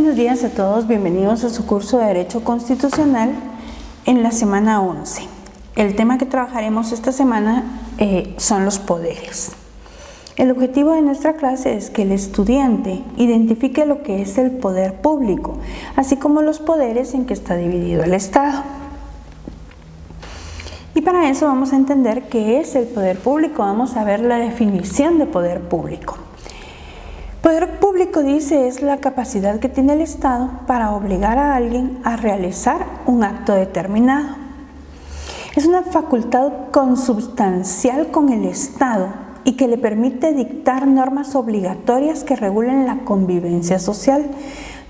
Buenos días a todos, bienvenidos a su curso de Derecho Constitucional en la semana 11. El tema que trabajaremos esta semana son los poderes. El objetivo de nuestra clase es que el estudiante identifique lo que es el poder público, así como los poderes en que está dividido el Estado. Y para eso vamos a entender qué es el poder público, vamos a ver la definición de poder público. Poder público, dice, es la capacidad que tiene el Estado para obligar a alguien a realizar un acto determinado. Es una facultad consubstancial con el Estado y que le permite dictar normas obligatorias que regulen la convivencia social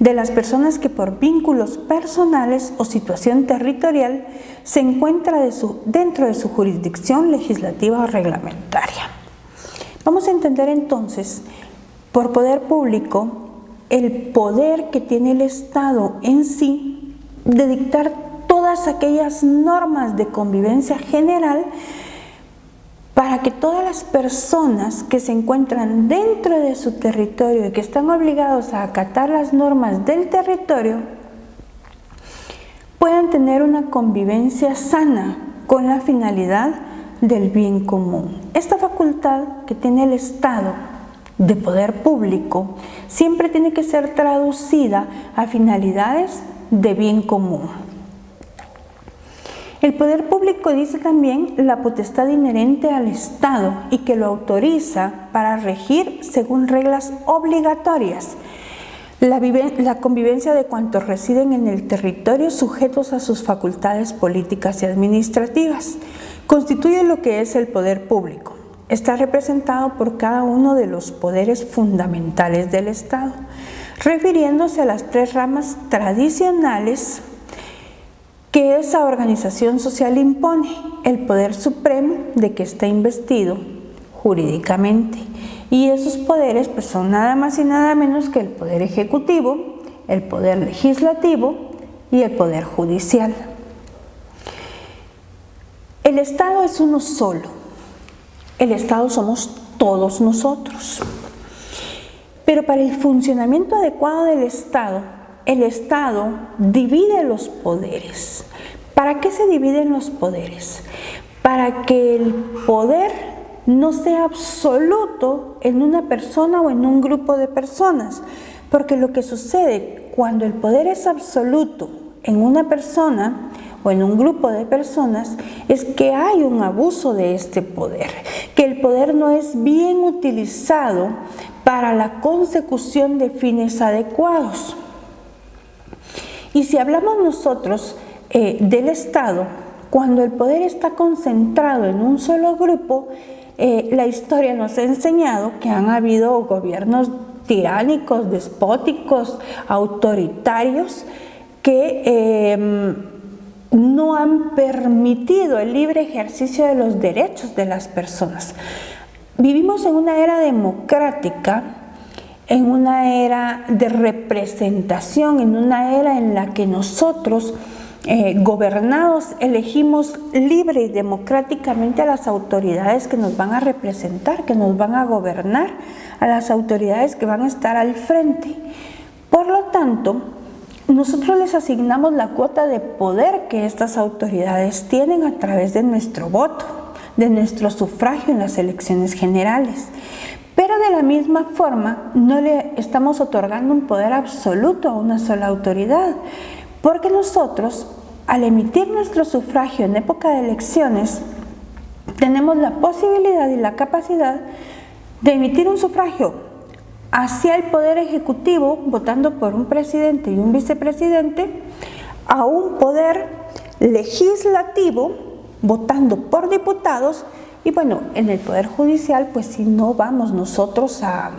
de las personas que por vínculos personales o situación territorial se encuentra dentro de su jurisdicción legislativa o reglamentaria. Vamos a entender entonces por poder público el poder que tiene el Estado en sí de dictar todas aquellas normas de convivencia general para que todas las personas que se encuentran dentro de su territorio y que están obligados a acatar las normas del territorio puedan tener una convivencia sana con la finalidad del bien común. Esta facultad que tiene el Estado de poder público siempre tiene que ser traducida a finalidades de bien común. El poder público dice también la potestad inherente al Estado y que lo autoriza para regir según reglas obligatorias la convivencia de cuantos residen en el territorio sujetos a sus facultades políticas y administrativas. Constituye lo que es el poder público. Está representado por cada uno de los poderes fundamentales del Estado, refiriéndose a las tres ramas tradicionales que esa organización social impone: el poder supremo de que está investido jurídicamente. Y esos poderes pues, son nada más y nada menos que el poder ejecutivo, el poder legislativo y el poder judicial. El Estado es uno solo. El Estado somos todos nosotros. Pero para el funcionamiento adecuado del Estado, el Estado divide los poderes. ¿Para qué se dividen los poderes? Para que el poder no sea absoluto en una persona o en un grupo de personas. Porque lo que sucede cuando el poder es absoluto en una persona o en un grupo de personas es que hay un abuso de este poder, que el poder no es bien utilizado para la consecución de fines adecuados. Y si hablamos nosotros del Estado, cuando el poder está concentrado en un solo grupo, la historia nos ha enseñado que han habido gobiernos tiránicos, despóticos, autoritarios, que no han permitido el libre ejercicio de los derechos de las personas. Vivimos en una era democrática, en una era de representación, en una era en la que nosotros, gobernados, elegimos libre y democráticamente a las autoridades que nos van a representar, que nos van a gobernar, a las autoridades que van a estar al frente. Por lo tanto, nosotros les asignamos la cuota de poder que estas autoridades tienen a través de nuestro voto, de nuestro sufragio en las elecciones generales. Pero de la misma forma, no le estamos otorgando un poder absoluto a una sola autoridad, porque nosotros, al emitir nuestro sufragio en época de elecciones, tenemos la posibilidad y la capacidad de emitir un sufragio hacia el poder ejecutivo, votando por un presidente y un vicepresidente, a un poder legislativo, votando por diputados, y bueno, en el poder judicial, pues si no vamos nosotros a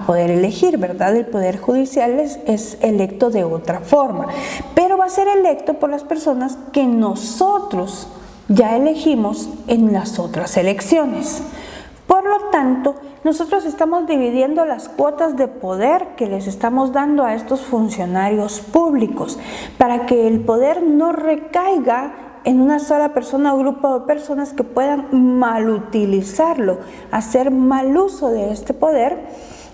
poder elegir, ¿verdad? El poder judicial es electo de otra forma, pero va a ser electo por las personas que nosotros ya elegimos en las otras elecciones. Por lo tanto, nosotros estamos dividiendo las cuotas de poder que les estamos dando a estos funcionarios públicos para que el poder no recaiga en una sola persona o grupo de personas que puedan malutilizarlo, hacer mal uso de este poder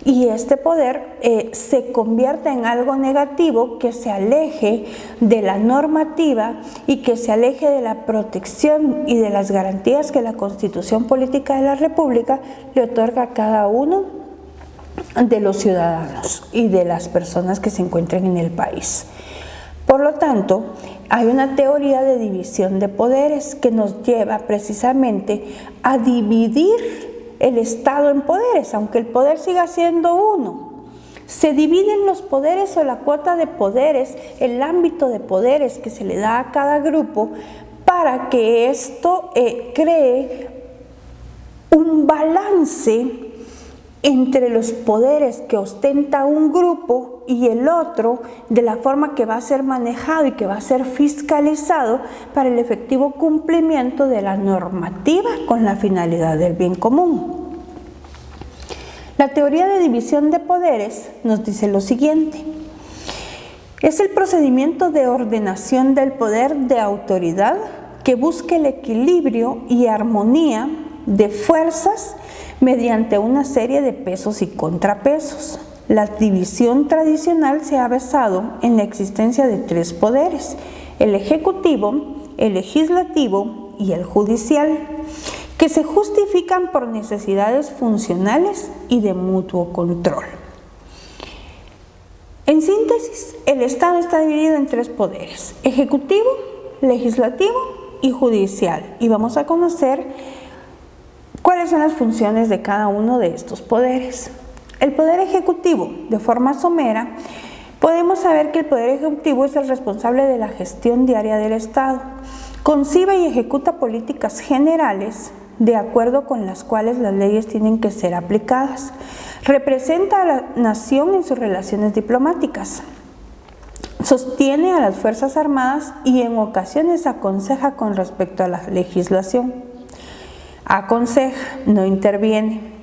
y este poder se convierte en algo negativo que se aleje de la normativa y que se aleje de la protección y de las garantías que la Constitución Política de la República le otorga a cada uno de los ciudadanos y de las personas que se encuentran en el país. Por lo tanto, hay una teoría de división de poderes que nos lleva precisamente a dividir el Estado en poderes, aunque el poder siga siendo uno. Se dividen los poderes o la cuota de poderes, el ámbito de poderes que se le da a cada grupo para que esto cree un balance entre los poderes que ostenta un grupo y el otro, de la forma que va a ser manejado y que va a ser fiscalizado para el efectivo cumplimiento de la normativa con la finalidad del bien común. La teoría de división de poderes nos dice lo siguiente: es el procedimiento de ordenación del poder de autoridad que busca el equilibrio y armonía de fuerzas mediante una serie de pesos y contrapesos. La división tradicional se ha basado en la existencia de tres poderes: el ejecutivo, el legislativo y el judicial, que se justifican por necesidades funcionales y de mutuo control. En síntesis, el Estado está dividido en tres poderes: ejecutivo, legislativo y judicial. Y vamos a conocer cuáles son las funciones de cada uno de estos poderes. El poder ejecutivo, de forma somera, podemos saber que el poder ejecutivo es el responsable de la gestión diaria del Estado. Concibe y ejecuta políticas generales de acuerdo con las cuales las leyes tienen que ser aplicadas. Representa a la nación en sus relaciones diplomáticas. Sostiene a las Fuerzas Armadas y en ocasiones aconseja con respecto a la legislación. Aconseja, no interviene.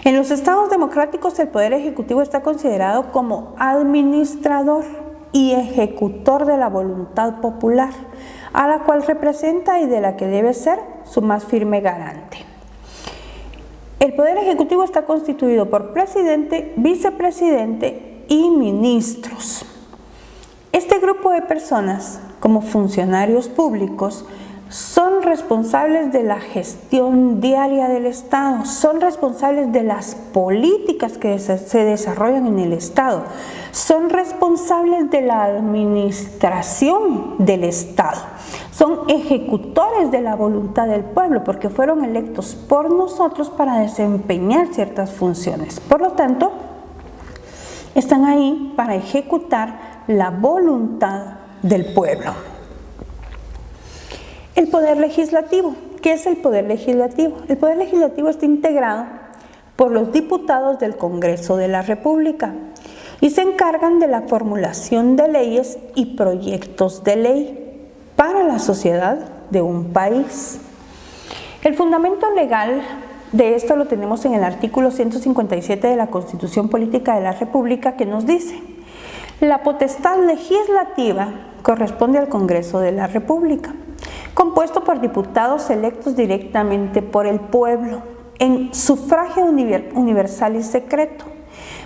En los estados democráticos el poder ejecutivo está considerado como administrador y ejecutor de la voluntad popular, a la cual representa y de la que debe ser su más firme garante. El poder ejecutivo está constituido por presidente, vicepresidente y ministros. Este grupo de personas, como funcionarios públicos, son responsables de la gestión diaria del Estado, son responsables de las políticas que se desarrollan en el Estado, son responsables de la administración del Estado, son ejecutores de la voluntad del pueblo porque fueron electos por nosotros para desempeñar ciertas funciones. Por lo tanto, están ahí para ejecutar la voluntad del pueblo. El poder legislativo. ¿Qué es el poder legislativo? El poder legislativo está integrado por los diputados del Congreso de la República y se encargan de la formulación de leyes y proyectos de ley para la sociedad de un país. El fundamento legal de esto lo tenemos en el artículo 157 de la Constitución Política de la República, que nos dice: la potestad legislativa corresponde al Congreso de la República, compuesto por diputados electos directamente por el pueblo, en sufragio universal y secreto,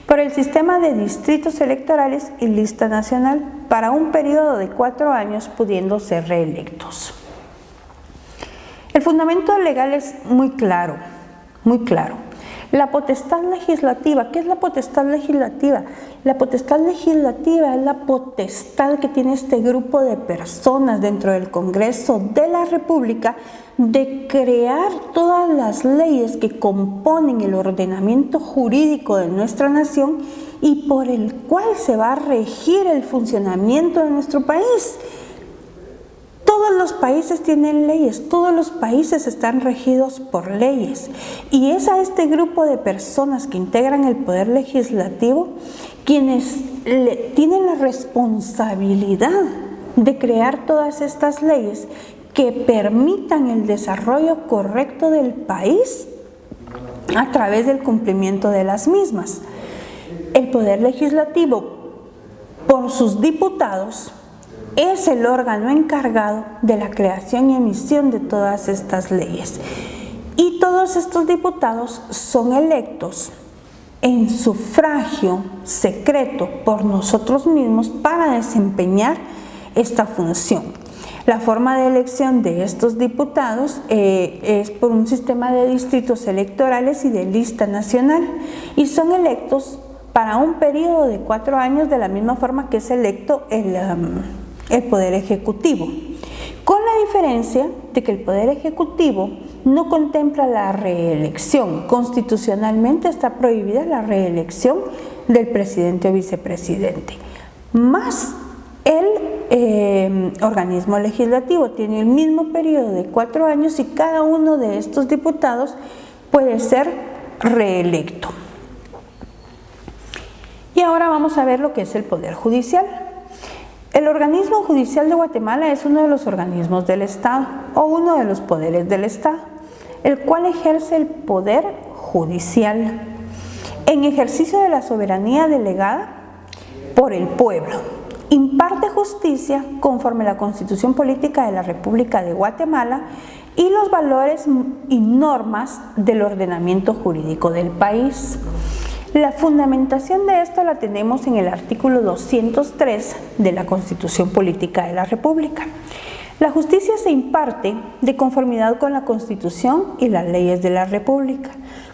por el sistema de distritos electorales y lista nacional, para un periodo de 4 años, pudiendo ser reelectos. El fundamento legal es muy claro, muy claro. La potestad legislativa. ¿Qué es la potestad legislativa? La potestad legislativa es la potestad que tiene este grupo de personas dentro del Congreso de la República de crear todas las leyes que componen el ordenamiento jurídico de nuestra nación y por el cual se va a regir el funcionamiento de nuestro país. Todos los países tienen leyes, todos los países están regidos por leyes y es a este grupo de personas que integran el poder legislativo quienes tienen la responsabilidad de crear todas estas leyes que permitan el desarrollo correcto del país a través del cumplimiento de las mismas. El poder legislativo, por sus diputados, es el órgano encargado de la creación y emisión de todas estas leyes. Y todos estos diputados son electos en sufragio secreto por nosotros mismos para desempeñar esta función. La forma de elección de estos diputados es por un sistema de distritos electorales y de lista nacional, y son electos para un periodo de 4 años de la misma forma que es electo el Poder Ejecutivo, con la diferencia de que el Poder Ejecutivo no contempla la reelección. Constitucionalmente está prohibida la reelección del presidente o vicepresidente, más el organismo legislativo tiene el mismo periodo de 4 años y cada uno de estos diputados puede ser reelecto. Y ahora vamos a ver lo que es el Poder Judicial. El organismo judicial de Guatemala es uno de los organismos del Estado o uno de los poderes del Estado, el cual ejerce el poder judicial en ejercicio de la soberanía delegada por el pueblo. Imparte justicia conforme a la Constitución Política de la República de Guatemala y los valores y normas del ordenamiento jurídico del país. La fundamentación de esto la tenemos en el artículo 203 de la Constitución Política de la República. La justicia se imparte de conformidad con la Constitución y las leyes de la República.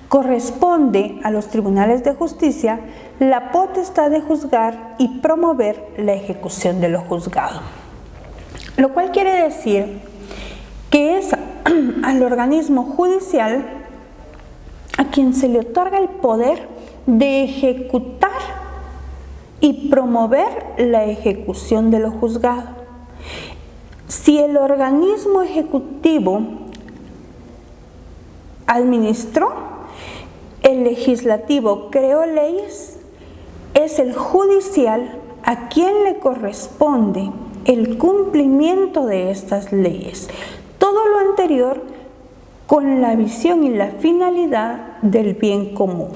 Corresponde a los tribunales de justicia la potestad de juzgar y promover la ejecución de lo juzgado. Lo cual quiere decir que es al organismo judicial a quien se le otorga el poder de ejecutar y promover la ejecución de lo juzgado. Si el organismo ejecutivo administró, el legislativo creó leyes, es el judicial a quien le corresponde el cumplimiento de estas leyes. Todo lo anterior con la visión y la finalidad del bien común.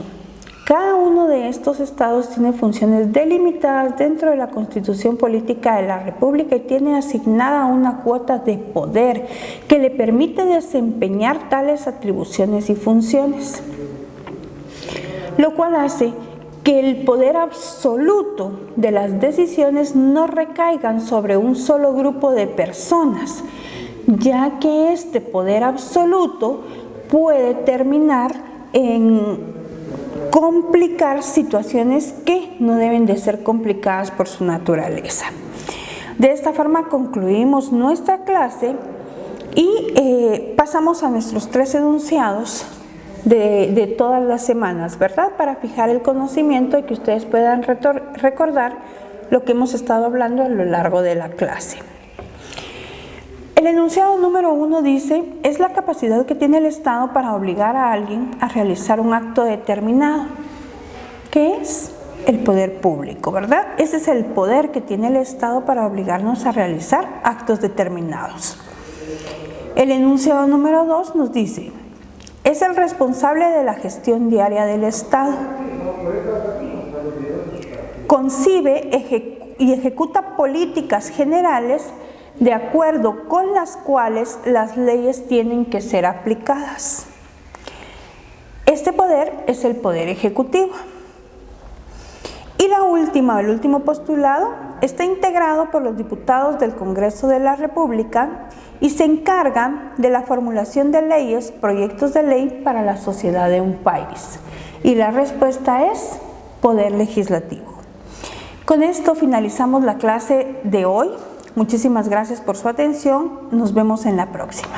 Cada uno de estos estados tiene funciones delimitadas dentro de la Constitución Política de la República y tiene asignada una cuota de poder que le permite desempeñar tales atribuciones y funciones, lo cual hace que el poder absoluto de las decisiones no recaigan sobre un solo grupo de personas, ya que este poder absoluto puede terminar en complicar situaciones que no deben de ser complicadas por su naturaleza. De esta forma concluimos nuestra clase y pasamos a nuestros 3 enunciados de todas las semanas, ¿verdad? Para fijar el conocimiento y que ustedes puedan recordar lo que hemos estado hablando a lo largo de la clase. El enunciado número 1 dice, es la capacidad que tiene el Estado para obligar a alguien a realizar un acto determinado. ¿Qué es? El poder público, ¿verdad? Ese es el poder que tiene el Estado para obligarnos a realizar actos determinados. El enunciado número 2 nos dice, es el responsable de la gestión diaria del Estado. Concibe y ejecuta políticas generales de acuerdo con las cuales las leyes tienen que ser aplicadas. Este poder es el poder ejecutivo. Y el último postulado está integrado por los diputados del Congreso de la República y se encarga de la formulación de leyes, proyectos de ley para la sociedad de un país. Y la respuesta es poder legislativo. Con esto finalizamos la clase de hoy. Muchísimas gracias por su atención. Nos vemos en la próxima.